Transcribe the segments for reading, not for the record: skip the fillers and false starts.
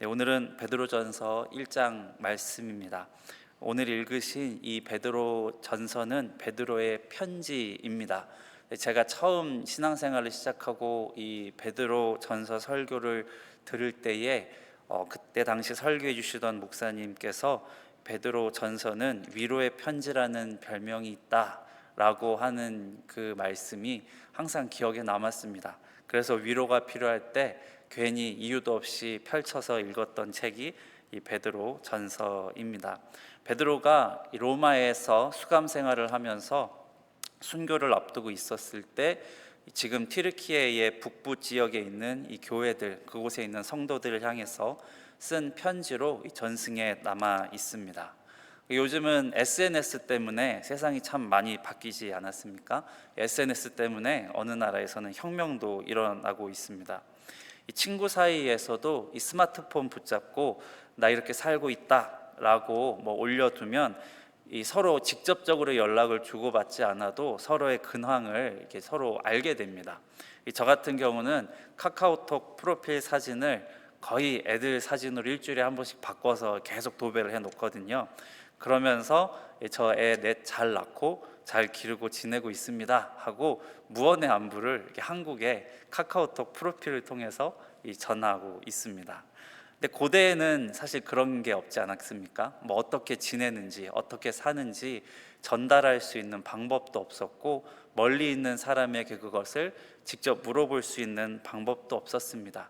네, 오늘은 베드로전서 1장 말씀입니다. 오늘 읽으신 이 베드로전서는 베드로의 편지입니다. 네, 제가 처음 신앙생활을 시작하고 이 베드로전서 설교를 들을 때에 그때 당시 설교해 주시던 목사님께서 베드로전서는 위로의 편지라는 별명이 있다라고 하는 그 말씀이 항상 기억에 남았습니다. 그래서 위로가 필요할 때 괜히 이유도 없이 펼쳐서 읽었던 책이 이 베드로 전서입니다. 베드로가 로마에서 수감 생활을 하면서 순교를 앞두고 있었을 때 지금 튀르키예의 북부 지역에 있는 이 교회들, 그곳에 있는 성도들을 향해서 쓴 편지로 전승에 남아 있습니다. 요즘은 SNS 때문에 세상이 참 많이 바뀌지 않았습니까? SNS 때문에 어느 나라에서는 혁명도 일어나고 있습니다. 이 친구 사이에서도 이 스마트폰 붙잡고 나 이렇게 살고 있다라고 올려두면 이 서로 직접적으로 연락을 주고받지 않아도 서로의 근황을 이렇게 서로 알게 됩니다. 저 같은 경우는 카카오톡 프로필 사진을 거의 애들 사진으로 일주일에 한 번씩 바꿔서 계속 도배를 해 놓거든요. 그러면서 저 애 넷 잘 낳고 잘 기르고 지내고 있습니다 하고 무언의 안부를 이렇게 한국의 카카오톡 프로필을 통해서 전하고 있습니다. 근데 고대에는 사실 그런 게 없지 않았습니까? 어떻게 지내는지, 어떻게 사는지 전달할 수 있는 방법도 없었고, 멀리 있는 사람에게 그것을 직접 물어볼 수 있는 방법도 없었습니다.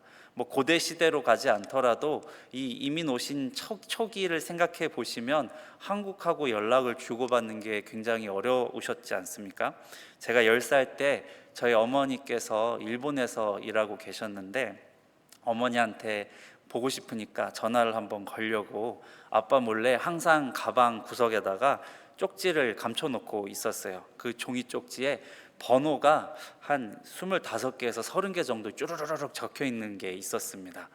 고대 시대로 가지 않더라도 이 이민 오신 초기를 생각해 보시면 한국하고 연락을 주고받는 게 굉장히 어려우셨지 않습니까? 제가 10살 때 저희 어머니께서 일본에서 일하고 계셨는데 어머니한테 보고 싶으니까 전화를 한번 걸려고 아빠 몰래 항상 가방 구석에다가 쪽지를 감춰놓고 있었어요. 그 종이 쪽지에 번호가 한 25개에서 30개 정도 쭈루루룩 적혀 있는 게 있었습니다.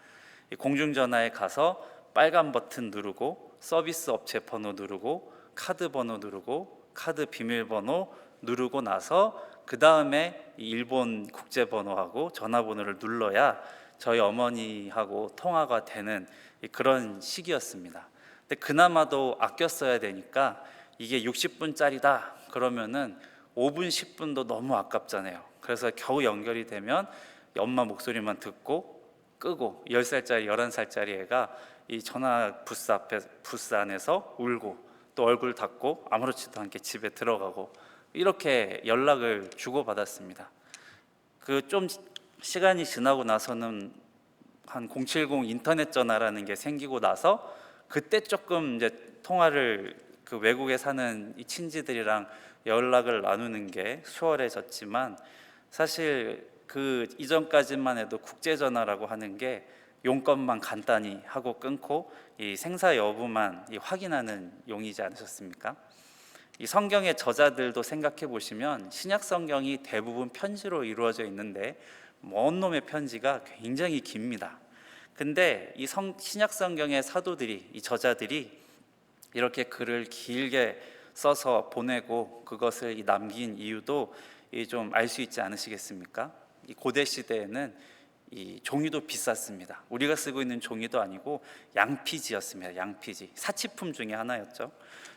공중전화에 가서 빨간 버튼 누르고 서비스 업체 번호 누르고 카드 번호 누르고 카드 비밀번호 누르고 나서 그 다음에 일본 국제번호하고 전화번호를 눌러야 저희 어머니하고 통화가 되는 그런 시기였습니다. 근데 그나마도 아껴 써야 되니까 이게 60분짜리다 그러면은 5분, 10분도 너무 아깝잖아요. 그래서 겨우 연결이 되면 엄마 목소리만 듣고 끄고 10살짜리, 11살짜리 애가 이 전화 부스 안에서 울고 또 얼굴 닫고 아무렇지도 않게 집에 들어가고 이렇게 연락을 주고받았습니다. 그 좀 시간이 지나고 나서는 한 070 인터넷 전화라는 게 생기고 나서 그때 조금 이제 통화를 그 외국에 사는 이 친지들이랑 연락을 나누는 게 수월해졌지만 사실 그 이전까지만 해도 국제 전화라고 하는 게 용건만 간단히 하고 끊고 이 생사 여부만 확인하는 용이지 않으셨습니까? 이 성경의 저자들도 생각해 보시면 신약 성경이 대부분 편지로 이루어져 있는데 먼 놈의 편지가 굉장히 깁니다. 근데 이 신약 성경의 사도들이, 이 저자들이 이렇게 글을 길게 써서 보내고 그것을 남긴 이유도 좀 알 수 있지 않으시겠습니까? 이 고대 시대에는 이 종이도 비쌌습니다. 우리가 쓰고 있는 종이도 아니고 양피지였습니다. 양피지, 사치품 중에 하나였죠.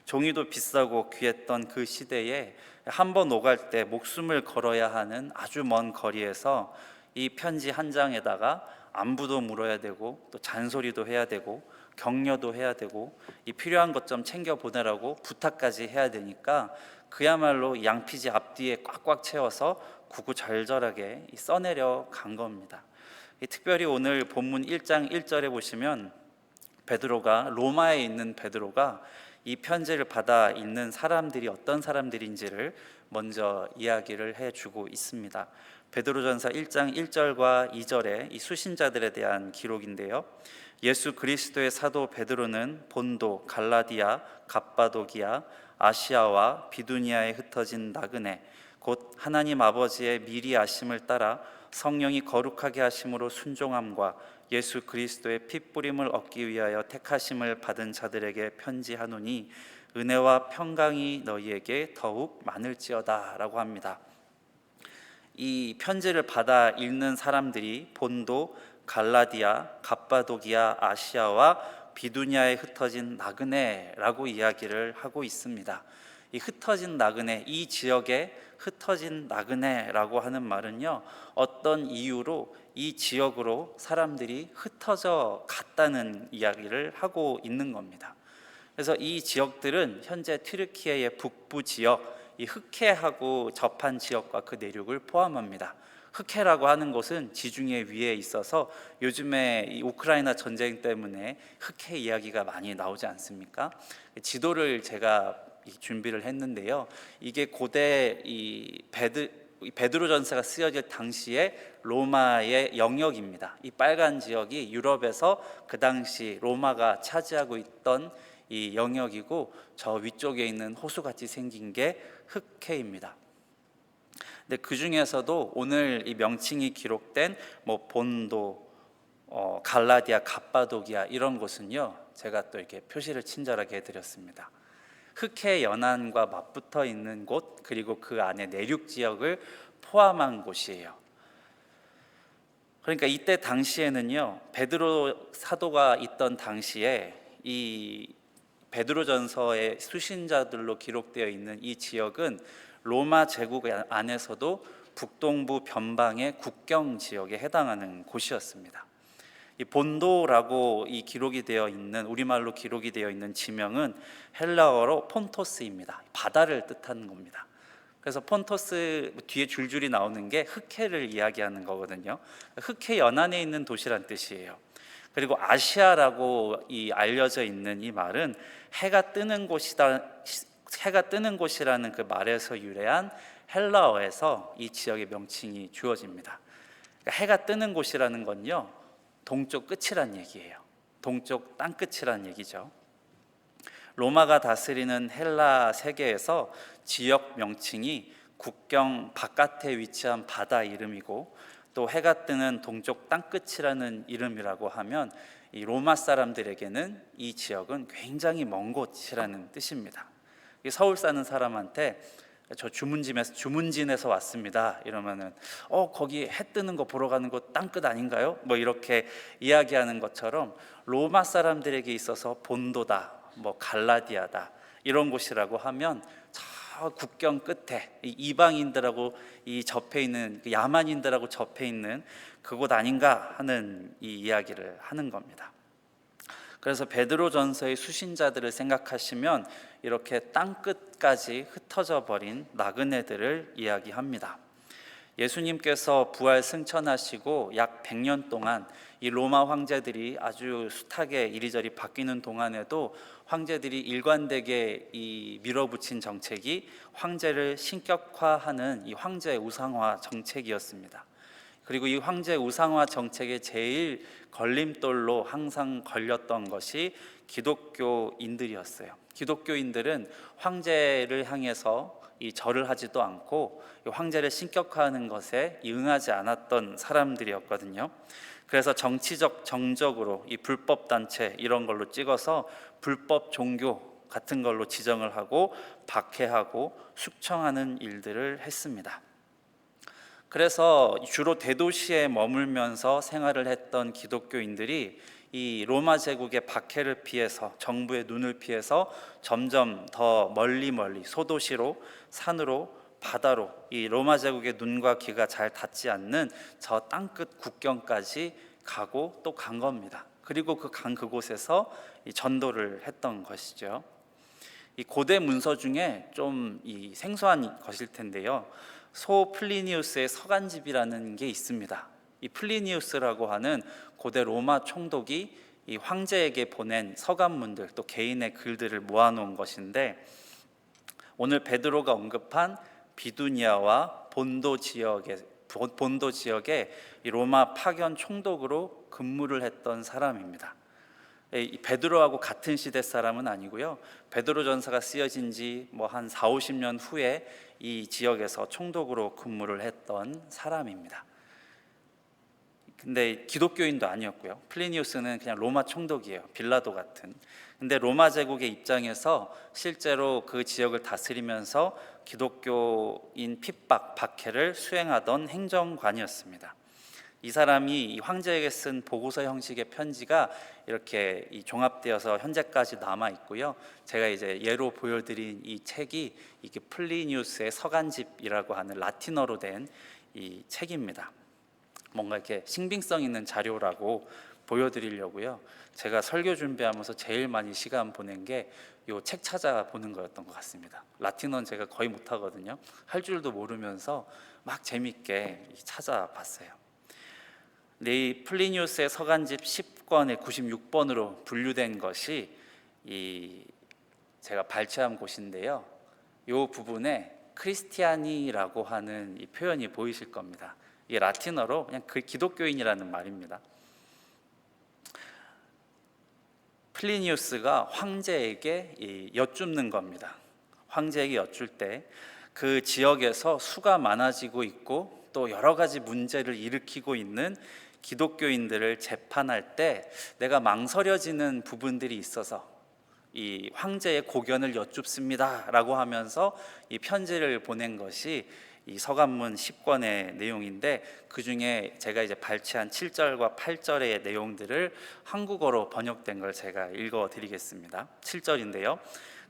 종이도 비싸고 귀했던 그 시대에 한 번 오갈 때 목숨을 걸어야 하는 아주 먼 거리에서 이 편지 한 장에다가 안부도 물어야 되고 또 잔소리도 해야 되고 격려도 해야 되고 이 필요한 것 좀 챙겨 보내라고 부탁까지 해야 되니까 그야말로 양피지 앞뒤에 꽉꽉 채워서 구구절절하게 써내려 간 겁니다. 특별히 오늘 본문 1장 1절에 보시면 베드로가 로마에 있는 베드로가 이 편지를 받아 읽는 사람들이 어떤 사람들인지를 먼저 이야기를 해주고 있습니다. 베드로전서 1장 1절과 2절에 이 수신자들에 대한 기록인데요. 예수 그리스도의 사도 베드로는 본도, 갈라디아, 갑바도기아, 아시아와 비두니아에 흩어진 나그네 곧 하나님 아버지의 미리 아심을 따라 성령이 거룩하게 하심으로 순종함과 예수 그리스도의 핏부림을 얻기 위하여 택하심을 받은 자들에게 편지하노니 은혜와 평강이 너희에게 더욱 많을지어다 라고 합니다. 이 편지를 받아 읽는 사람들이 본도, 갈라디아, 갑바도기아, 아시아와 비두냐에 흩어진 나그네라고 이야기를 하고 있습니다. 이 흩어진 나그네, 이 지역에 흩어진 나그네라고 하는 말은요, 어떤 이유로 이 지역으로 사람들이 흩어져 갔다는 이야기를 하고 있는 겁니다. 그래서 이 지역들은 현재 튀르키예의 북부 지역, 이 흑해하고 접한 지역과 그 내륙을 포함합니다. 흑해라고 하는 곳은 지중해 위에 있어서 요즘에 이 우크라이나 전쟁 때문에 흑해 이야기가 많이 나오지 않습니까? 지도를 제가 준비를 했는데요. 이게 고대 이 베드로 전서가 쓰여질 당시에 로마의 영역입니다. 이 빨간 지역이 유럽에서 그 당시 로마가 차지하고 있던 이 영역이고, 저 위쪽에 있는 호수같이 생긴 게 흑해입니다. 근데 그 중에서도 오늘 이 명칭이 기록된 본도, 갈라디아, 갑바도기아 이런 곳은요, 제가 또 이렇게 표시를 친절하게 해드렸습니다. 흑해 연안과 맞붙어 있는 곳, 그리고 그 안에 내륙 지역을 포함한 곳이에요. 그러니까 이때 당시에는요, 베드로 사도가 있던 당시에 이 베드로전서의 수신자들로 기록되어 있는 이 지역은 로마 제국 안에서도 북동부 변방의 국경 지역에 해당하는 곳이었습니다. 이 본도라고 이 기록이 되어 있는, 우리말로 기록이 되어 있는 지명은 헬라어로 폰토스입니다. 바다를 뜻하는 겁니다. 그래서 폰토스 뒤에 줄줄이 나오는 게 흑해를 이야기하는 거거든요. 흑해 연안에 있는 도시란 뜻이에요. 그리고 아시아라고 알려져 있는 이 말은 해가 뜨는 곳이라는 그 말에서 유래한 헬라어에서 이 지역의 명칭이 주어집니다. 그러니까 해가 뜨는 곳이라는 건요, 동쪽 끝이란 얘기예요. 동쪽 땅 끝이란 얘기죠. 로마가 다스리는 헬라 세계에서 지역 명칭이 국경 바깥에 위치한 바다 이름이고, 또 해가 뜨는 동쪽 땅끝이라는 이름이라고 하면 이 로마 사람들에게는 이 지역은 굉장히 먼 곳이라는 뜻입니다. 서울 사는 사람한테 저 주문진에서 왔습니다 이러면은 거기 해 뜨는 거 보러 가는 곳 땅끝 아닌가요? 이렇게 이야기하는 것처럼 로마 사람들에게 있어서 본도다, 갈라디아다 이런 곳이라고 하면 저 국경 끝에 이방인들하고 접해 있는 야만인들하고 접해 있는 그곳 아닌가 하는 이 이야기를 하는 겁니다. 그래서 베드로전서의 수신자들을 생각하시면 이렇게 땅끝까지 흩어져 버린 나그네들을 이야기합니다. 예수님께서 부활 승천하시고 약 100년 동안 이 로마 황제들이 아주 숱하게 이리저리 바뀌는 동안에도 황제들이 일관되게 밀어붙인 정책이 황제를 신격화하는 이 황제 우상화 정책이었습니다. 그리고 이 황제 우상화 정책의 제일 걸림돌로 항상 걸렸던 것이 기독교인들이었어요. 기독교인들은 황제를 향해서 절을 하지도 않고 황제를 신격화하는 것에 응하지 않았던 사람들이었거든요. 그래서 정치적 정적으로 이 불법 단체 이런 걸로 찍어서 불법 종교 같은 걸로 지정을 하고 박해하고 숙청하는 일들을 했습니다. 그래서 주로 대도시에 머물면서 생활을 했던 기독교인들이 이 로마 제국의 박해를 피해서, 정부의 눈을 피해서 점점 더 멀리 소도시로, 산으로, 바다로 이 로마 제국의 눈과 귀가 잘 닿지 않는 저 땅끝 국경까지 가고 또 간 겁니다. 그리고 그곳에서 이 전도를 했던 것이죠. 이 고대 문서 중에 좀 생소한 것일 텐데요. 소 플리니우스의 서간집이라는 게 있습니다. 이 플리니우스라고 하는 고대 로마 총독이 이 황제에게 보낸 서간문들, 또 개인의 글들을 모아놓은 것인데, 오늘 베드로가 언급한 비두니아와 본도 지역에 이 로마 파견 총독으로 근무를 했던 사람입니다. 이 베드로하고 같은 시대 사람은 아니고요. 베드로 전서가 쓰여진 지 한 40-50년 후에 이 지역에서 총독으로 근무를 했던 사람입니다. 근데 기독교인도 아니었고요. 플리니우스는 그냥 로마 총독이에요. 빌라도 같은. 근데 로마 제국의 입장에서 실제로 그 지역을 다스리면서 기독교인 핍박, 박해를 수행하던 행정관이었습니다. 이 사람이 이 황제에게 쓴 보고서 형식의 편지가 이렇게 종합되어서 현재까지 남아 있고요. 제가 이제 예로 보여드린 이 책이 이게 플리니우스의 서간집이라고 하는 라틴어로 된 이 책입니다. 뭔가 이렇게 신빙성 있는 자료라고 보여드리려고요. 제가 설교 준비하면서 제일 많이 시간 보낸 게 이 책 찾아보는 거였던 것 같습니다. 라틴어는 제가 거의 못하거든요. 할 줄도 모르면서 막 재밌게 찾아봤어요. 이 플리니우스의 서간집 10권의 96번으로 분류된 것이 이 제가 발췌한 곳인데요. 이 부분에 크리스티아니라고 하는 이 표현이 보이실 겁니다. 이 라틴어로 그냥 그 기독교인이라는 말입니다. 플리니우스가 황제에게 여쭙는 겁니다. 황제에게 여쭐 때 그 지역에서 수가 많아지고 있고 또 여러 가지 문제를 일으키고 있는 기독교인들을 재판할 때 내가 망설여지는 부분들이 있어서 이 황제의 고견을 여쭙습니다라고 하면서 이 편지를 보낸 것이 이 서간문 10권의 내용인데, 그 중에 제가 이제 발췌한 7절과 8절의 내용들을 한국어로 번역된 걸 제가 읽어 드리겠습니다. 7절인데요.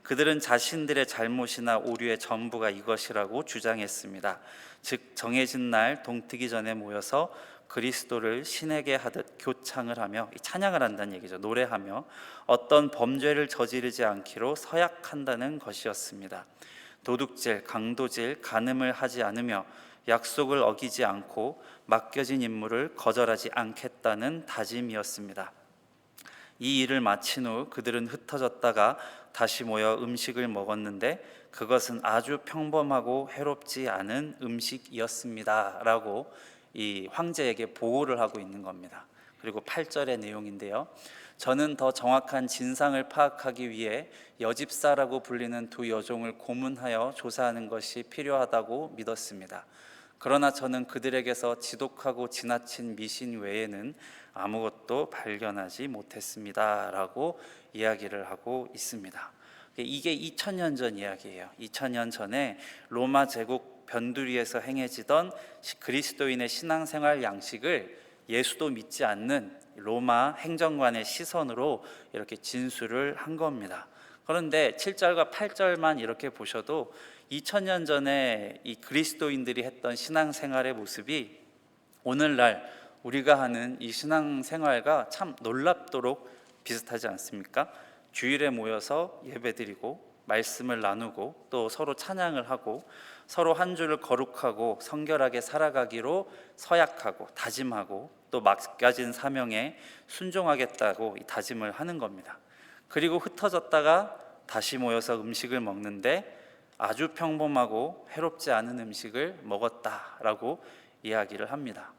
그들은 자신들의 잘못이나 오류의 전부가 이것이라고 주장했습니다. 즉 정해진 날 동트기 전에 모여서 그리스도를 신에게 하듯 교창을 하며, 찬양을 한다는 얘기죠. 노래하며 어떤 범죄를 저지르지 않기로 서약한다는 것이었습니다. 도둑질, 강도질, 간음을 하지 않으며 약속을 어기지 않고 맡겨진 임무를 거절하지 않겠다는 다짐이었습니다. 이 일을 마친 후 그들은 흩어졌다가 다시 모여 음식을 먹었는데 그것은 아주 평범하고 해롭지 않은 음식이었습니다 라고 이 황제에게 보고를 하고 있는 겁니다. 그리고 8절의 내용인데요. 저는 더 정확한 진상을 파악하기 위해 여집사라고 불리는 두 여종을 고문하여 조사하는 것이 필요하다고 믿었습니다. 그러나 저는 그들에게서 지독하고 지나친 미신 외에는 아무것도 발견하지 못했습니다 라고 이야기를 하고 있습니다. 이게 2000년 전 이야기예요. 2000년 전에 로마 제국 변두리에서 행해지던 그리스도인의 신앙생활 양식을 예수도 믿지 않는 로마 행정관의 시선으로 이렇게 진술을 한 겁니다. 그런데 7절과 8절만 이렇게 보셔도 2000년 전에 이 그리스도인들이 했던 신앙생활의 모습이 오늘날 우리가 하는 이 신앙생활과 참 놀랍도록 비슷하지 않습니까? 주일에 모여서 예배드리고 말씀을 나누고 또 서로 찬양을 하고 서로 한 주를 거룩하고 성결하게 살아가기로 서약하고 다짐하고 또 맡겨진 사명에 순종하겠다고 다짐을 하는 겁니다. 그리고 흩어졌다가 다시 모여서 음식을 먹는데 아주 평범하고 해롭지 않은 음식을 먹었다라고 이야기를 합니다.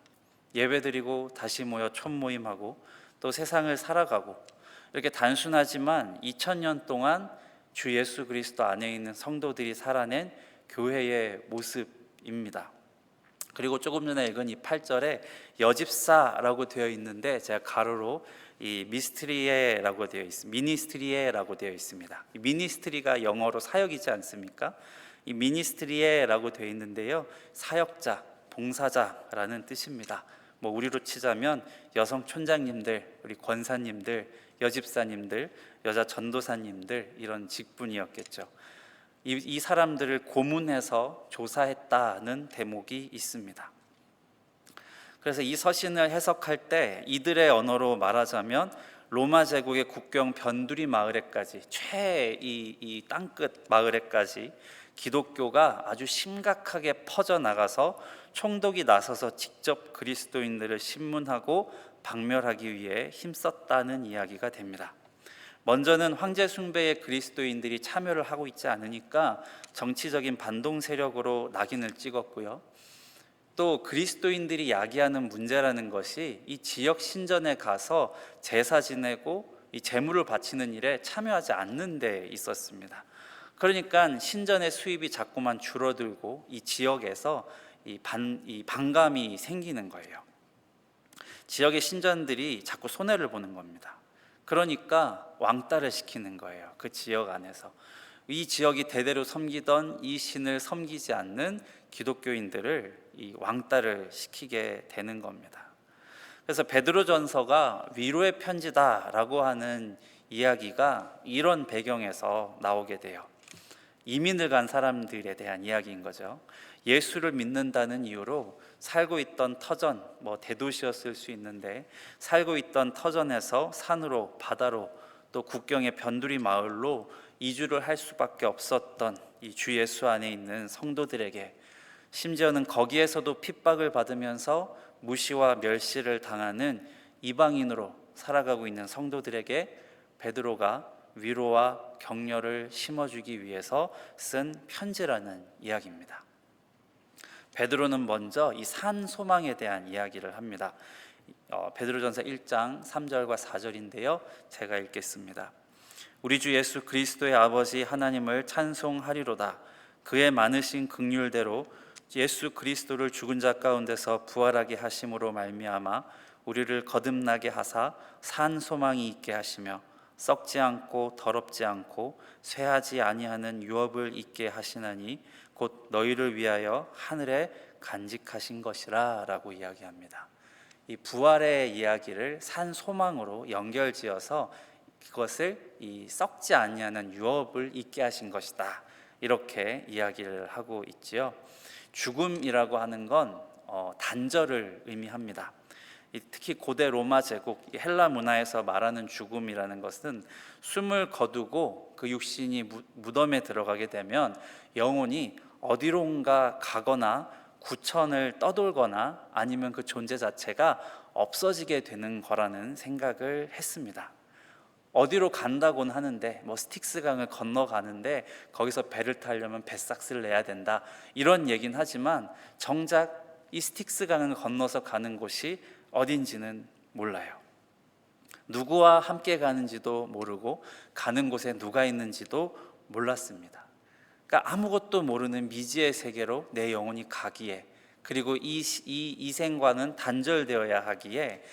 예배드리고 다시 모여 촌모임하고 또 세상을 살아가고, 이렇게 단순하지만 2000년 동안 주 예수 그리스도 안에 있는 성도들이 살아낸 교회의 모습입니다. 그리고 조금 전에 읽은 이 8절에 여집사라고 되어 있는데 제가 가로로 이 미스트리에라고 되어 있습니다. 미니스트리에라고 되어 있습니다. 이 미니스트리가 영어로 사역이지 않습니까? 이 미니스트리에라고 되어 있는데요, 사역자, 봉사자라는 뜻입니다. 뭐 우리로 치자면 여성 촌장님들, 우리 권사님들, 여집사님들, 여자 전도사님들, 이런 직분이었겠죠. 이 사람들을 고문해서 조사했다는 대목이 있습니다. 그래서 이 서신을 해석할 때 이들의 언어로 말하자면 로마 제국의 국경 변두리 마을에까지, 이 땅끝 마을에까지 기독교가 아주 심각하게 퍼져나가서 총독이 나서서 직접 그리스도인들을 신문하고 박멸하기 위해 힘썼다는 이야기가 됩니다. 먼저는 황제 숭배에 그리스도인들이 참여를 하고 있지 않으니까 정치적인 반동 세력으로 낙인을 찍었고요. 또 그리스도인들이 야기하는 문제라는 것이 이 지역 신전에 가서 제사 지내고 이 제물을 바치는 일에 참여하지 않는 데 있었습니다. 그러니까 신전의 수입이 자꾸만 줄어들고 이 지역에서 이 반감이 생기는 거예요. 지역의 신전들이 자꾸 손해를 보는 겁니다. 그러니까 왕따를 시키는 거예요. 그 지역 안에서 이 지역이 대대로 섬기던 이 신을 섬기지 않는 기독교인들을 이 왕따를 시키게 되는 겁니다. 그래서 베드로전서가 위로의 편지다라고 하는 이야기가 이런 배경에서 나오게 돼요. 이민을 간 사람들에 대한 이야기인 거죠. 예수를 믿는다는 이유로 살고 있던 터전, 대도시였을 수 있는데 살고 있던 터전에서 산으로, 바다로, 또 국경의 변두리 마을로 이주를 할 수밖에 없었던 이 주 예수 안에 있는 성도들에게, 심지어는 거기에서도 핍박을 받으면서 무시와 멸시를 당하는 이방인으로 살아가고 있는 성도들에게 베드로가 위로와 격려를 심어주기 위해서 쓴 편지라는 이야기입니다. 베드로는 먼저 이 산 소망에 대한 이야기를 합니다. 베드로전서 1장 3절과 4절인데요. 제가 읽겠습니다. 우리 주 예수 그리스도의 아버지 하나님을 찬송하리로다. 그의 많으신 긍휼대로 예수 그리스도를 죽은 자 가운데서 부활하게 하심으로 말미암아 우리를 거듭나게 하사 산 소망이 있게 하시며 썩지 않고 더럽지 않고 쇠하지 아니하는 유업을 있게 하시나니 곧 너희를 위하여 하늘에 간직하신 것이라 라고 이야기합니다. 이 부활의 이야기를 산 소망으로 연결지어서 그것을 이 썩지 아니하는 유업을 있게 하신 것이다, 이렇게 이야기를 하고 있지요. 죽음이라고 하는 건 단절을 의미합니다. 특히 고대 로마 제국 헬라 문화에서 말하는 죽음이라는 것은 숨을 거두고 그 육신이 무덤에 들어가게 되면 영혼이 어디론가 가거나 구천을 떠돌거나 아니면 그 존재 자체가 없어지게 되는 거라는 생각을 했습니다. 어디로 간다고는 하는데 스틱스 강을 건너가는데 거기서 배를 타려면 배삭스를 내야 된다, 이런 얘기는 하지만 정작 이 스틱스 강을 건너서 가는 곳이 어딘지는 몰라요. 누구와 함께 가는지도 모르고 가는 곳에 누가 있는지도 몰랐습니다. 그러니까 아무것도 모르는 미지의 세계로 내 영혼이 가기에, 그리고 이 생과는 단절되어야 하기에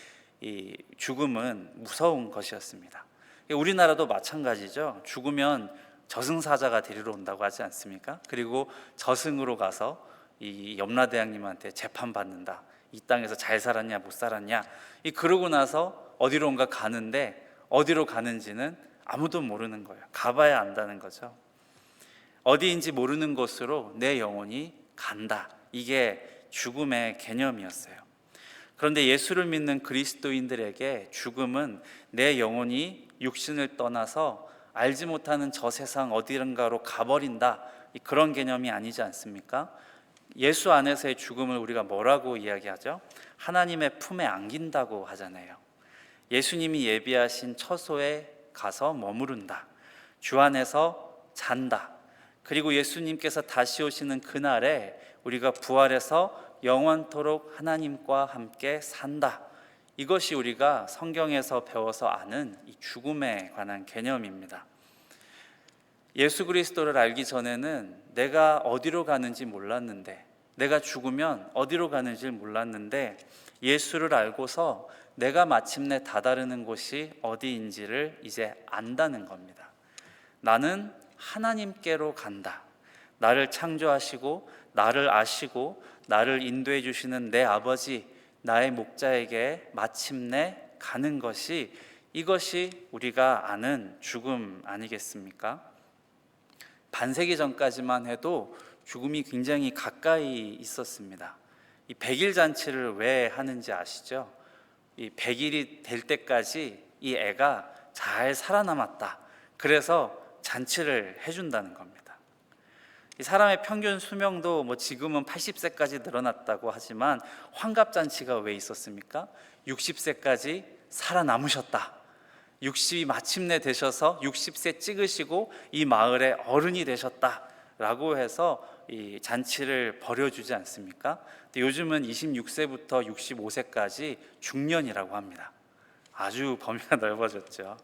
이 죽음은 무서운 것이었습니다. 우리나라도 마찬가지죠. 죽으면 저승사자가 데리러 온다고 하지 않습니까? 그리고 저승으로 가서 이 염라대왕님한테 재판받는다. 이 땅에서 잘 살았냐 못 살았냐, 그러고 나서 어디론가 가는데 어디로 가는지는 아무도 모르는 거예요. 가봐야 안다는 거죠. 어디인지 모르는 곳으로 내 영혼이 간다, 이게 죽음의 개념이었어요. 그런데 예수를 믿는 그리스도인들에게 죽음은 내 영혼이 육신을 떠나서 알지 못하는 저 세상 어디론가로 가버린다, 그런 개념이 아니지 않습니까? 예수 안에서의 죽음을 우리가 뭐라고 이야기하죠? 하나님의 품에 안긴다고 하잖아요. 예수님이 예비하신 처소에 가서 머무른다, 주 안에서 잔다, 그리고 예수님께서 다시 오시는 그날에 우리가 부활해서 영원토록 하나님과 함께 산다. 이것이 우리가 성경에서 배워서 아는 이 죽음에 관한 개념입니다. 예수 그리스도를 알기 전에는 내가 어디로 가는지 몰랐는데, 내가 죽으면 어디로 가는지 몰랐는데, 예수를 알고서 내가 마침내 다다르는 곳이 어디인지를 이제 안다는 겁니다. 나는 하나님께로 간다. 나를 창조하시고 나를 아시고 나를 인도해 주시는 내 아버지, 나의 목자에게 마침내 가는 것이, 이것이 우리가 아는 죽음 아니겠습니까? 반세기 전까지만 해도 죽음이 굉장히 가까이 있었습니다. 이 100일 잔치를 왜 하는지 아시죠? 이 100일이 될 때까지 이 애가 잘 살아남았다, 그래서 잔치를 해준다는 겁니다. 이 사람의 평균 수명도 지금은 80세까지 늘어났다고 하지만 환갑잔치가 왜 있었습니까? 60세까지 살아남으셨다, 60이 마침내 되셔서 60세 찍으시고 이 마을의 어른이 되셨다라고 해서 이 잔치를 벌여주지 않습니까? 근데 요즘은 26세부터 65세까지 중년이라고 합니다. 아주 범위가 넓어졌죠.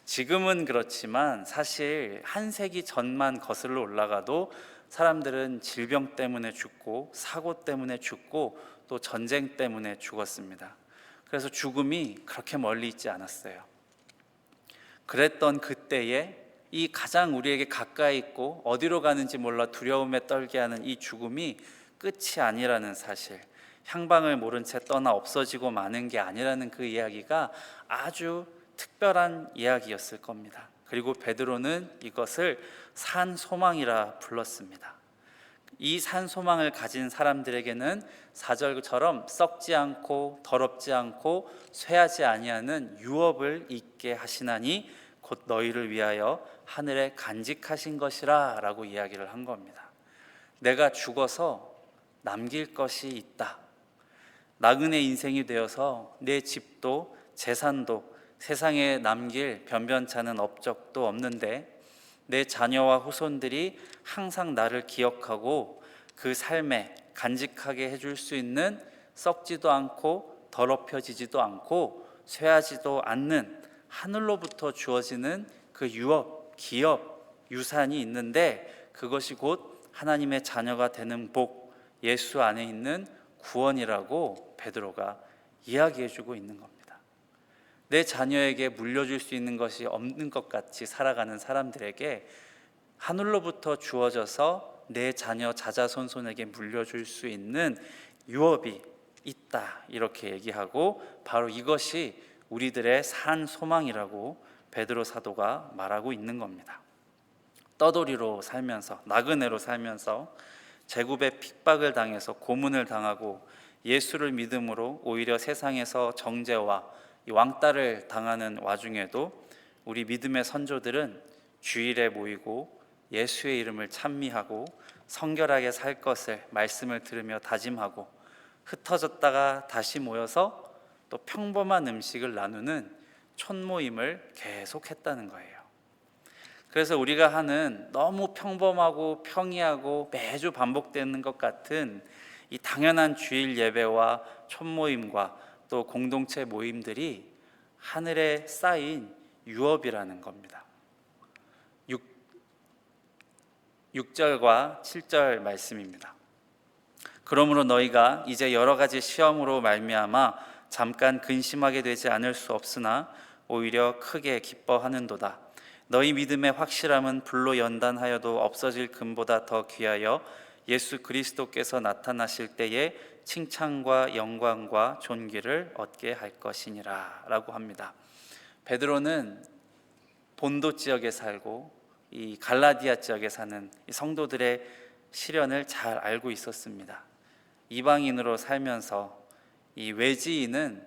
지금은 그렇지만 사실 한 세기 전만 거슬러 올라가도 사람들은 질병 때문에 죽고 사고 때문에 죽고 또 전쟁 때문에 죽었습니다. 그래서 죽음이 그렇게 멀리 있지 않았어요. 그랬던 그때에 이 가장 우리에게 가까이 있고 어디로 가는지 몰라 두려움에 떨게 하는 이 죽음이 끝이 아니라는 사실, 향방을 모른 채 떠나 없어지고 마는 게 아니라는 그 이야기가 아주 특별한 이야기였을 겁니다. 그리고 베드로는 이것을 산 소망이라 불렀습니다. 이 산 소망을 가진 사람들에게는 4절처럼 썩지 않고 더럽지 않고 쇠하지 아니하는 유업을 있게 하시나니 곧 너희를 위하여 하늘에 간직하신 것이라 라고 이야기를 한 겁니다. 내가 죽어서 남길 것이 있다. 나그네 인생이 되어서 내 집도 재산도 세상에 남길 변변찮은 업적도 없는데 내 자녀와 후손들이 항상 나를 기억하고 그 삶에 간직하게 해줄 수 있는 썩지도 않고 더럽혀지지도 않고 쇠하지도 않는 하늘로부터 주어지는 그 유업, 기업, 유산이 있는데 그것이 곧 하나님의 자녀가 되는 복, 예수 안에 있는 구원이라고 베드로가 이야기해주고 있는 겁니다. 내 자녀에게 물려줄 수 있는 것이 없는 것 같이 살아가는 사람들에게 하늘로부터 주어져서 내 자녀 자자손손에게 물려줄 수 있는 유업이 있다, 이렇게 얘기하고 바로 이것이 우리들의 산 소망이라고 베드로 사도가 말하고 있는 겁니다. 떠돌이로 살면서, 나그네로 살면서 제국의 핍박을 당해서 고문을 당하고 예수를 믿음으로 오히려 세상에서 정죄와 왕따를 당하는 와중에도 우리 믿음의 선조들은 주일에 모이고 예수의 이름을 찬미하고 성결하게 살 것을 말씀을 들으며 다짐하고 흩어졌다가 다시 모여서 또 평범한 음식을 나누는 촌모임을 계속했다는 거예요. 그래서 우리가 하는 너무 평범하고 평이하고 매주 반복되는 것 같은 이 당연한 주일 예배와 촌모임과 또 공동체 모임들이 하늘에 쌓인 유업이라는 겁니다. 6절과 7절 말씀입니다. 그러므로 너희가 이제 여러 가지 시험으로 말미암아 잠깐 근심하게 되지 않을 수 없으나 오히려 크게 기뻐하는도다. 너희 믿음의 확실함은 불로 연단하여도 없어질 금보다 더 귀하여 예수 그리스도께서 나타나실 때에 칭찬과 영광과 존귀를 얻게 할 것이니라 라고 합니다. 베드로는 본도 지역에 살고 이 갈라디아 지역에 사는 성도들의 시련을 잘 알고 있었습니다. 이방인으로 살면서 이 외지인은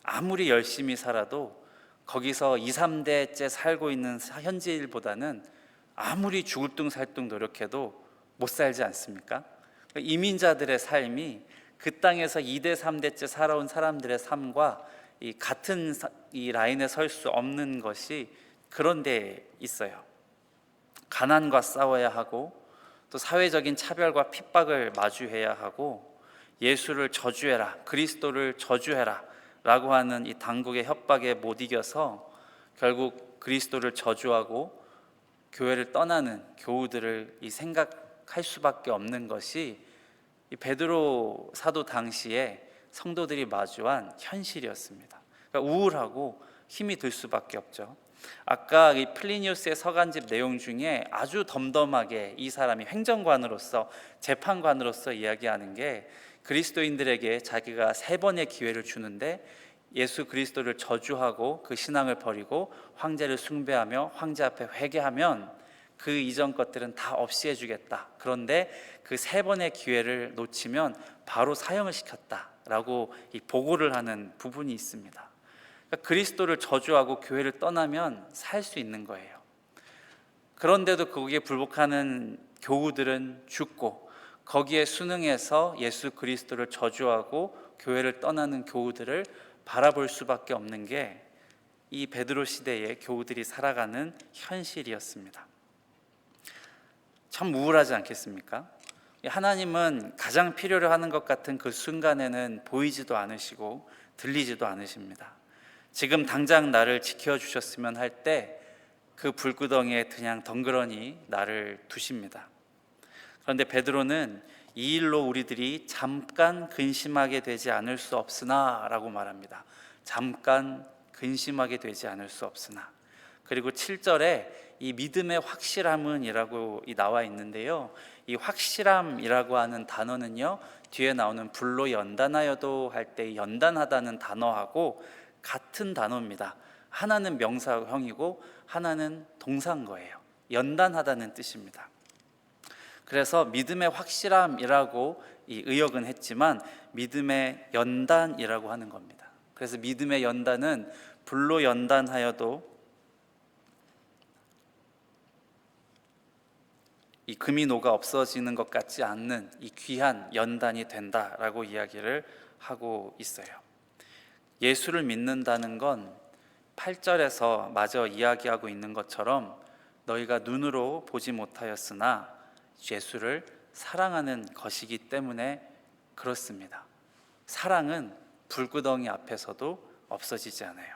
아무리 열심히 살아도 거기서 2, 3대째 살고 있는 현지인보다는 아무리 죽을 둥 살 둥 노력해도 못 살지 않습니까? 이민자들의 삶이 그 땅에서 2대, 3대째 살아온 사람들의 삶과 이 같은 이 라인에 설 수 없는 것이 그런 데 있어요. 가난과 싸워야 하고 또 사회적인 차별과 핍박을 마주해야 하고 예수를 저주해라, 그리스도를 저주해라 라고 하는 이 당국의 협박에 못 이겨서 결국 그리스도를 저주하고 교회를 떠나는 교우들을 생각할 수밖에 없는 것이 이 베드로 사도 당시에 성도들이 마주한 현실이었습니다. 그러니까 우울하고 힘이 들 수밖에 없죠. 아까 이 플리니우스의 서간집 내용 중에 아주 덤덤하게 이 사람이 행정관으로서 재판관으로서 이야기하는 게 그리스도인들에게 자기가 3번의 기회를 주는데 예수 그리스도를 저주하고 그 신앙을 버리고 황제를 숭배하며 황제 앞에 회개하면 그 이전 것들은 다 없이 해주겠다. 그런데 그 3번의 기회를 놓치면 바로 사형을 시켰다라고 이 보고를 하는 부분이 있습니다. 그러니까 그리스도를 저주하고 교회를 떠나면 살 수 있는 거예요. 그런데도 거기에 불복하는 교우들은 죽고 거기에 순응해서 예수 그리스도를 저주하고 교회를 떠나는 교우들을 바라볼 수밖에 없는 게 이 베드로 시대의 교우들이 살아가는 현실이었습니다. 참 우울하지 않겠습니까? 하나님은 가장 필요로 하는 것 같은 그 순간에는 보이지도 않으시고 들리지도 않으십니다. 지금 당장 나를 지켜주셨으면 할 때 그 불구덩이에 그냥 덩그러니 나를 두십니다. 그런데 베드로는 이 일로 우리들이 잠깐 근심하게 되지 않을 수 없으나 라고 말합니다. 잠깐 근심하게 되지 않을 수 없으나 그리고 7절에 이 믿음의 확실함은이라고 나와 있는데요, 이 확실함이라고 하는 단어는요, 뒤에 나오는 불로 연단하여도 할 때 연단하다는 단어하고 같은 단어입니다. 하나는 명사형이고 하나는 동사인 거예요. 연단하다는 뜻입니다. 그래서 믿음의 확실함이라고 이 의역은 했지만 믿음의 연단이라고 하는 겁니다. 그래서 믿음의 연단은 불로 연단하여도 이 금이 녹아 없어지는 것 같지 않는 이 귀한 연단이 된다라고 이야기를 하고 있어요. 예수를 믿는다는 건 8절에서 마저 이야기하고 있는 것처럼 너희가 눈으로 보지 못하였으나 예수를 사랑하는 것이기 때문에 그렇습니다. 사랑은 불구덩이 앞에서도 없어지지 않아요.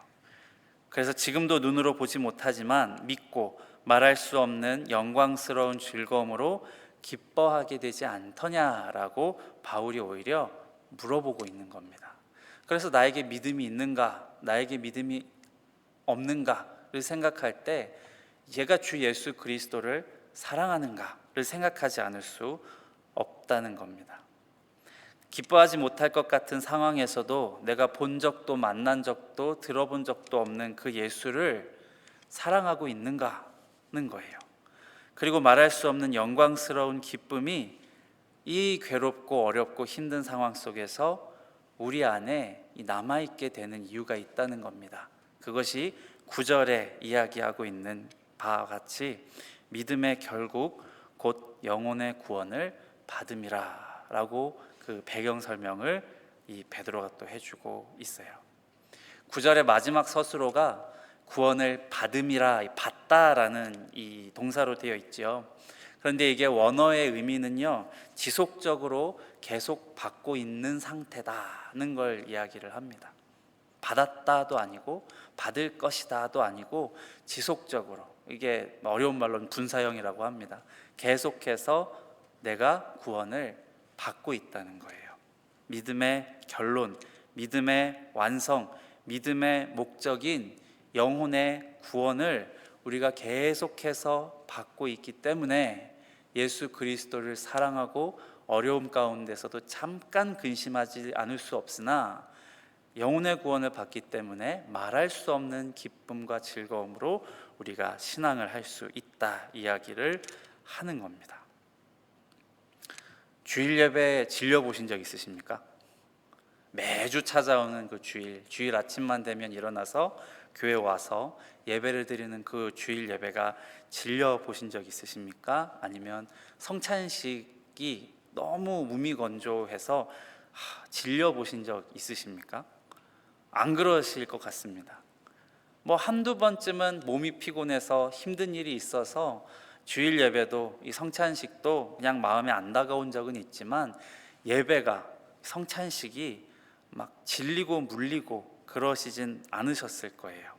그래서 지금도 눈으로 보지 못하지만 믿고 말할 수 없는 영광스러운 즐거움으로 기뻐하게 되지 않더냐라고 바울이 오히려 물어보고 있는 겁니다. 그래서 나에게 믿음이 있는가, 나에게 믿음이 없는가를 생각할 때 얘가 주 예수 그리스도를 사랑하는가를 생각하지 않을 수 없다는 겁니다. 기뻐하지 못할 것 같은 상황에서도 내가 본 적도 만난 적도 들어본 적도 없는 그 예수를 사랑하고 있는가는 거예요. 그리고 말할 수 없는 영광스러운 기쁨이 이 괴롭고 어렵고 힘든 상황 속에서 우리 안에 남아있게 되는 이유가 있다는 겁니다. 그것이 9절에 이야기하고 있는 바와 같이 믿음의 결국 곧 영혼의 구원을 받음이라 라고 그 배경 설명을 이 베드로가 또 해주고 있어요. 9절의 마지막 서술어가 구원을 받음이라, 받다라는 이 동사로 되어 있죠. 그런데 이게 원어의 의미는요, 지속적으로 계속 받고 있는 상태다는 걸 이야기를 합니다. 받았다도 아니고 받을 것이다도 아니고 지속적으로, 이게 어려운 말로는 분사형이라고 합니다. 계속해서 내가 구원을 받고 있다는 거예요. 믿음의 결론, 믿음의 완성, 믿음의 목적인 영혼의 구원을 우리가 계속해서 받고 있기 때문에 예수 그리스도를 사랑하고 어려움 가운데서도 잠깐 근심하지 않을 수 없으나 영혼의 구원을 받기 때문에 말할 수 없는 기쁨과 즐거움으로 우리가 신앙을 할 수 있다 이야기를 하는 겁니다. 주일 예배 질려보신 적 있으십니까? 매주 찾아오는 그 주일 아침만 되면 일어나서 교회 와서 예배를 드리는 그 주일 예배가 질려보신 적 있으십니까? 아니면 성찬식이 너무 무미건조해서 질려보신 적 있으십니까? 안 그러실 것 같습니다. 뭐 한두 번쯤은 몸이 피곤해서 힘든 일이 있어서 주일 예배도 이 성찬식도 그냥 마음에 안 다가온 적은 있지만 예배가, 성찬식이 막 질리고 물리고 그러시진 않으셨을 거예요.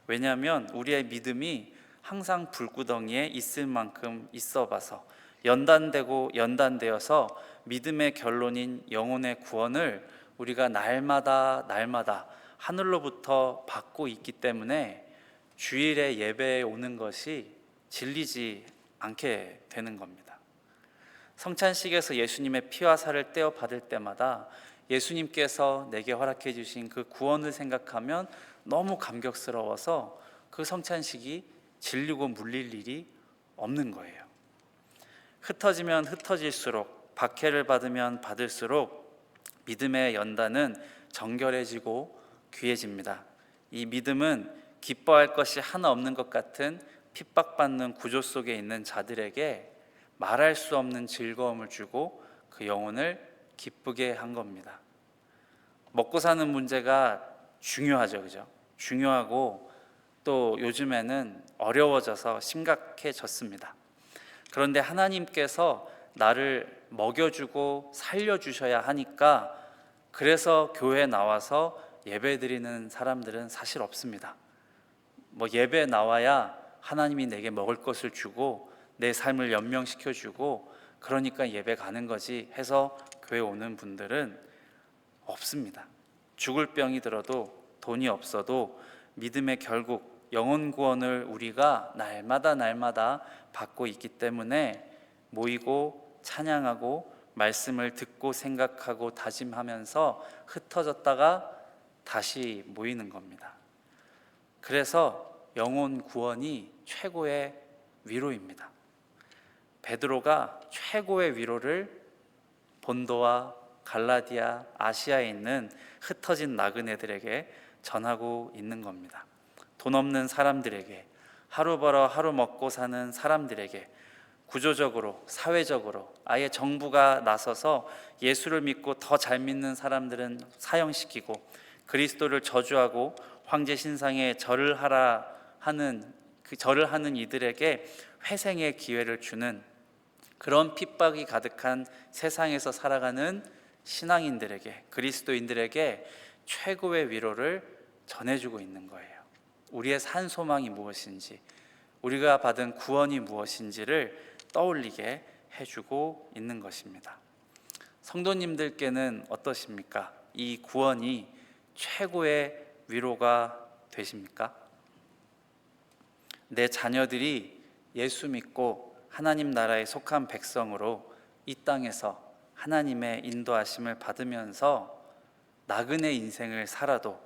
왜냐하면 우리의 믿음이 항상 불구덩이에 있을 만큼 있어 봐서 연단되고 연단되어서 믿음의 결론인 영혼의 구원을 우리가 날마다 하늘로부터 받고 있기 때문에 주일에 예배에 오는 것이 질리지 않게 되는 겁니다. 성찬식에서 예수님의 피와 살을 떼어 받을 때마다 예수님께서 내게 허락해 주신 그 구원을 생각하면 너무 감격스러워서 그 성찬식이 질리고 물릴 일이 없는 거예요. 흩어지면 흩어질수록, 박해를 받으면 받을수록 믿음의 연단은 정결해지고 귀해집니다. 이 믿음은 기뻐할 것이 하나 없는 것 같은 핍박받는 구조 속에 있는 자들에게 말할 수 없는 즐거움을 주고 그 영혼을 기쁘게 한 겁니다. 먹고 사는 문제가 중요하죠, 그죠? 중요하고 또 요즘에는 어려워져서 심각해졌습니다. 그런데 하나님께서 나를 먹여주고 살려주셔야 하니까, 그래서 교회에 나와서 예배드리는 사람들은 사실 없습니다. 뭐 예배 나와야 하나님이 내게 먹을 것을 주고 내 삶을 연명시켜주고 그러니까 예배 가는 거지 해서 교회 오는 분들은 없습니다. 죽을 병이 들어도 돈이 없어도 믿음의 결국 영혼 구원을 우리가 날마다 받고 있기 때문에 모이고 찬양하고 말씀을 듣고 생각하고 다짐하면서 흩어졌다가 다시 모이는 겁니다. 그래서 영혼 구원이 최고의 위로입니다. 베드로가 최고의 위로를 본도와 갈라디아, 아시아에 있는 흩어진 나그네들에게 전하고 있는 겁니다. 돈 없는 사람들에게, 하루 벌어 하루 먹고 사는 사람들에게, 구조적으로, 사회적으로 아예 정부가 나서서 예수를 믿고 더 잘 믿는 사람들은 사형시키고 그리스도를 저주하고 황제 신상에 절을 하는 이들에게 회생의 기회를 주는 그런 핍박이 가득한 세상에서 살아가는 신앙인들에게, 그리스도인들에게 최고의 위로를 전해주고 있는 거예요. 우리의 산 소망이 무엇인지, 우리가 받은 구원이 무엇인지를 떠올리게 해주고 있는 것입니다. 성도님들께는 어떠십니까? 이 구원이 최고의 위로가 되십니까? 내 자녀들이 예수 믿고 하나님 나라에 속한 백성으로 이 땅에서 하나님의 인도하심을 받으면서 나그네 인생을 살아도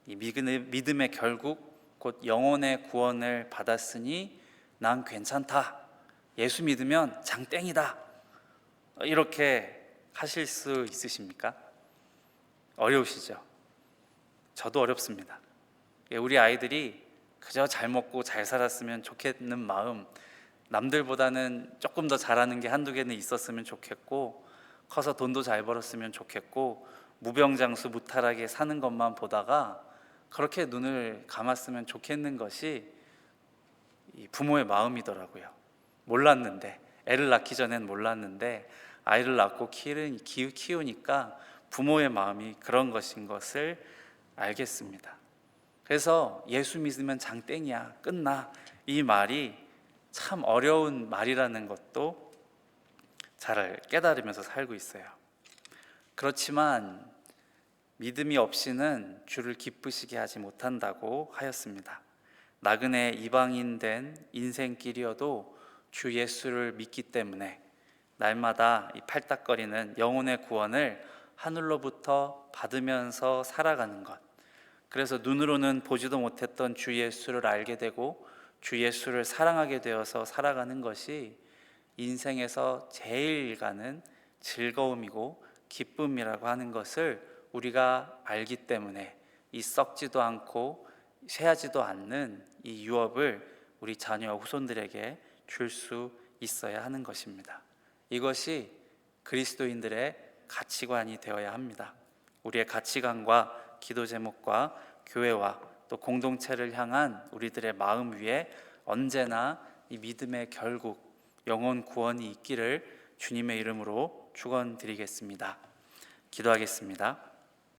이 믿음의 결국 곧 영혼의 구원을 받았으니 난 괜찮다, 예수 믿으면 장땡이다, 이렇게 하실 수 있으십니까? 어려우시죠? 저도 어렵습니다. 우리 아이들이 그저 잘 먹고 잘 살았으면 좋겠는 마음, 남들보다는 조금 더 잘하는 게 한두 개는 있었으면 좋겠고, 커서 돈도 잘 벌었으면 좋겠고, 무병장수 무탈하게 사는 것만 보다가 그렇게 눈을 감았으면 좋겠는 것이 이 부모의 마음이더라고요. 몰랐는데, 애를 낳기 전엔 몰랐는데 아이를 낳고 키우니까 부모의 마음이 그런 것인 것을 알겠습니다. 그래서 예수 믿으면 장땡이야, 끝나, 이 말이 참 어려운 말이라는 것도 잘 깨달으면서 살고 있어요. 그렇지만 믿음이 없이는 주를 기쁘시게 하지 못한다고 하였습니다. 나그네 이방인 된 인생길이어도 주 예수를 믿기 때문에 날마다 이 팔딱거리는 영혼의 구원을 하늘로부터 받으면서 살아가는 것, 그래서 눈으로는 보지도 못했던 주 예수를 알게 되고 주 예수를 사랑하게 되어서 살아가는 것이 인생에서 제일 가는 즐거움이고 기쁨이라고 하는 것을 우리가 알기 때문에 이 썩지도 않고 쇠하지도 않는 이 유업을 우리 자녀와 후손들에게 줄 수 있어야 하는 것입니다. 이것이 그리스도인들의 가치관이 되어야 합니다. 우리의 가치관과 기도 제목과 교회와 또 공동체를 향한 우리들의 마음 위에 언제나 이 믿음의 결국 영혼 구원이 있기를 주님의 이름으로 축원드리겠습니다. 기도하겠습니다.